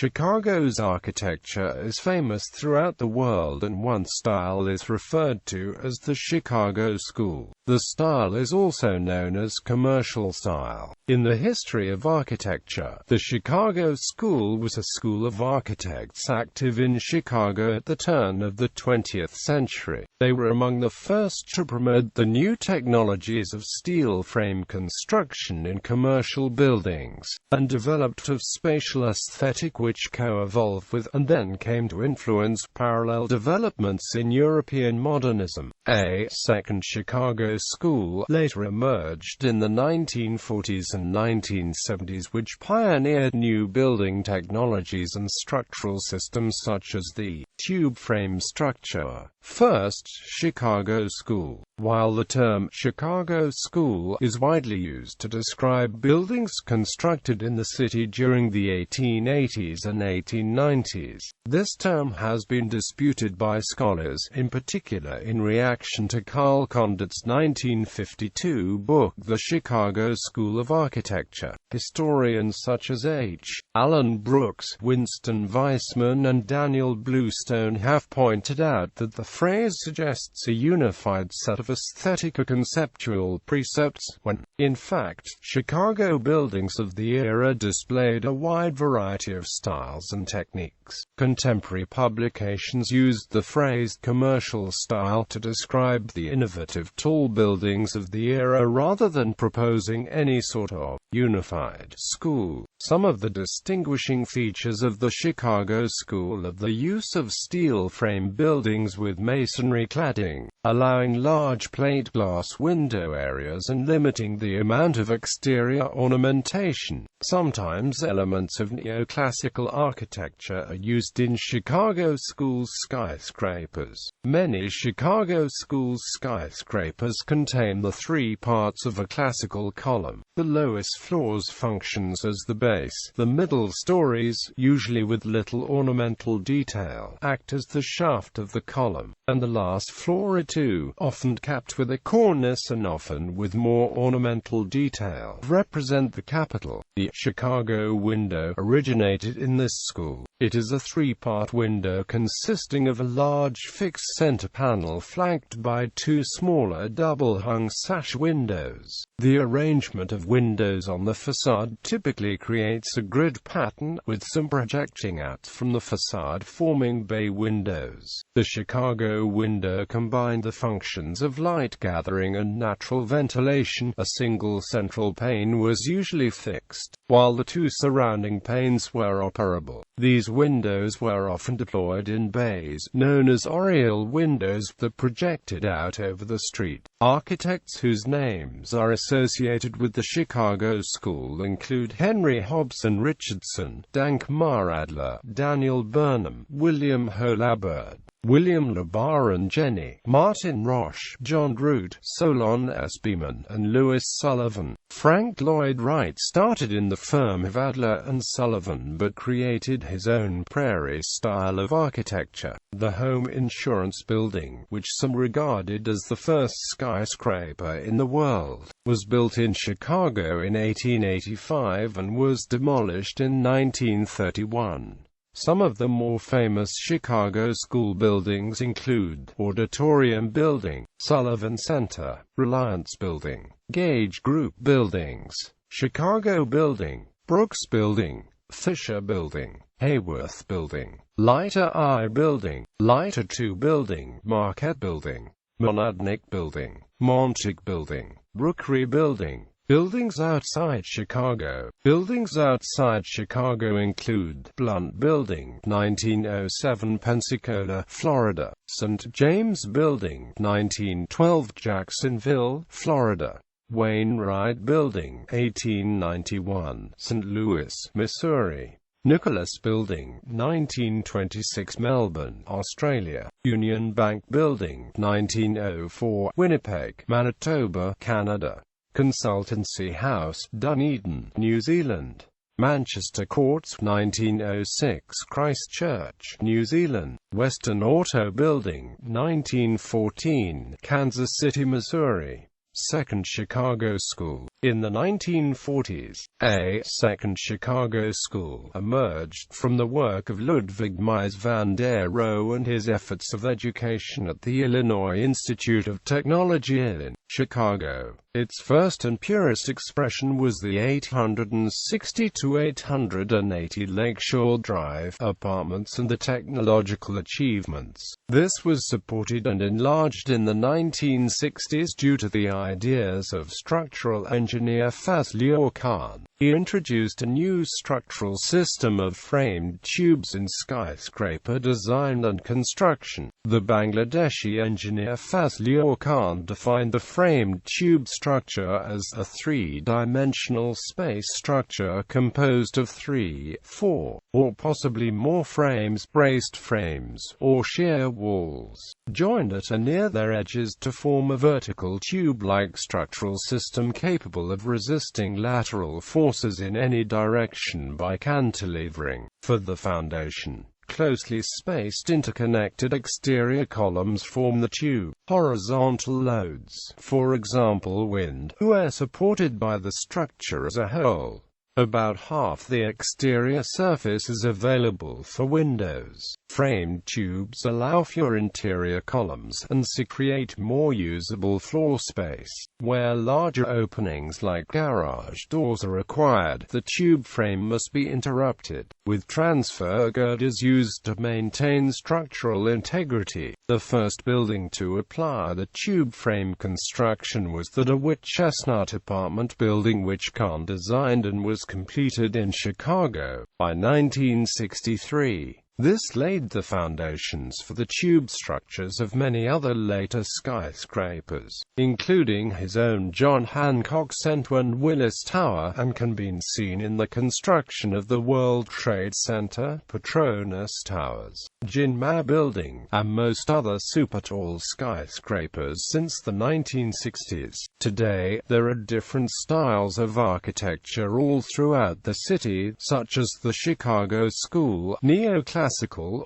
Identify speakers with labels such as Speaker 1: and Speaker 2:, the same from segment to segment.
Speaker 1: Chicago's architecture is famous throughout the world, and one style is referred to as the Chicago School. The style is also known as commercial style. In the history of architecture, the Chicago School was a school of architects active in Chicago at the turn of the 20th century. They were among the first to promote the new technologies of steel frame construction in commercial buildings, and developed of spatial aesthetic which co-evolved with, and then came to influence, parallel developments in European modernism. A second Chicago School later emerged in the 1940s and 1970s, which pioneered new building technologies and structural systems such as the tube frame structure. First Chicago School. While the term Chicago School is widely used to describe buildings constructed in the city during the 1880s and 1890s, this term has been disputed by scholars, in particular in reaction to Carl Condit's 1952 book The Chicago School of Architecture. Historians such as H. Alan Brooks, Winston Weissman and Daniel Bluestone have pointed out that the phrase suggests a unified set of aesthetic or conceptual precepts, when, in fact, Chicago buildings of the era displayed a wide variety of styles and techniques. Contemporary publications used the phrase commercial style to describe the innovative tall buildings of the era rather than proposing any sort of unified school. Some of the distinguishing features of the Chicago School are the use of steel frame buildings with masonry cladding, allowing large plate glass window areas and limiting the amount of exterior ornamentation. Sometimes elements of neoclassical architecture are used in Chicago School's skyscrapers. Many Chicago School's skyscrapers contain the three parts of a classical column. The lowest floors functions as the base. The middle stories, usually with little ornamental detail, act as the shaft of the column, and the last floor are two, often capped with a cornice and often with more ornamental detail, represent the capital. The Chicago window originated in this school. It is a three-part window consisting of a large fixed center panel flanked by two smaller double-hung sash windows. The arrangement of windows on the facade typically creates a grid pattern, with some projecting out from the facade forming bay windows. The Chicago window combined the functions of light gathering and natural ventilation. A single central pane was usually fixed, while the two surrounding panes were operable. These windows were often deployed in bays, known as oriel windows, that projected out over the street. Architects whose names are associated with the Chicago School include Henry Hobson Richardson, Dankmar Adler, Daniel Burnham, William Holabird, William LeBaron Jenny, Martin Roche, John Root, Solon S. Beeman, and Louis Sullivan. Frank Lloyd Wright started in the firm of Adler and Sullivan but created his own prairie style of architecture. The Home Insurance Building, which some regarded as the first skyscraper in the world, was built in Chicago in 1885 and was demolished in 1931. Some of the more famous Chicago School buildings include Auditorium Building, Sullivan Center, Reliance Building, Gage Group Buildings, Chicago Building, Brooks Building, Fisher Building, Hayworth Building, Leiter I Building, Leiter II Building, Marquette Building, Monadnock Building, Montague Building, Rookery Building. Buildings outside Chicago. Buildings outside Chicago include Blunt Building, 1907, Pensacola, Florida; St. James Building, 1912, Jacksonville, Florida; Wainwright Building, 1891, St. Louis, Missouri; Nicholas Building, 1926, Melbourne, Australia; Union Bank Building, 1904, Winnipeg, Manitoba, Canada; Consultancy House, Dunedin, New Zealand; Manchester Courts, 1906, Christchurch, New Zealand; Western Auto Building, 1914, Kansas City, Missouri; Second Chicago School. In the 1940s, a Second Chicago School emerged from the work of Ludwig Mies van der Rohe and his efforts of education at the Illinois Institute of Technology in Chicago. Its first and purest expression was the 860-880 Lakeshore Drive apartments and the technological achievements. This was supported and enlarged in the 1960s due to the ideas of structural engineer Fazlur Khan. He introduced a new structural system of framed tubes in skyscraper design and construction. The Bangladeshi engineer Fazlur Khan defined the framed tube structure as a three-dimensional space structure composed of 3, 4, or possibly more frames, braced frames, or shear walls, joined at or near their edges to form a vertical tube-like structural system capable of resisting lateral forces in any direction by cantilevering. For the foundation, closely spaced interconnected exterior columns form the tube. Horizontal loads, for example wind, were supported by the structure as a whole. About half the exterior surface is available for windows. Framed tubes allow for interior columns and create more usable floor space. Where larger openings like garage doors are required, the tube frame must be interrupted, with transfer girders used to maintain structural integrity. The first building to apply the tube frame construction was the DeWitt Chestnut apartment building, which Khan designed and was completed in Chicago by 1963. This laid the foundations for the tube structures of many other later skyscrapers, including his own John Hancock Center and Willis Tower, and can be seen in the construction of the World Trade Center, Petronas Towers, Jinma Building, and most other super-tall skyscrapers since the 1960s. Today, there are different styles of architecture all throughout the city, such as the Chicago School, neoclassical,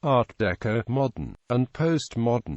Speaker 1: Art Deco, modern, and postmodern.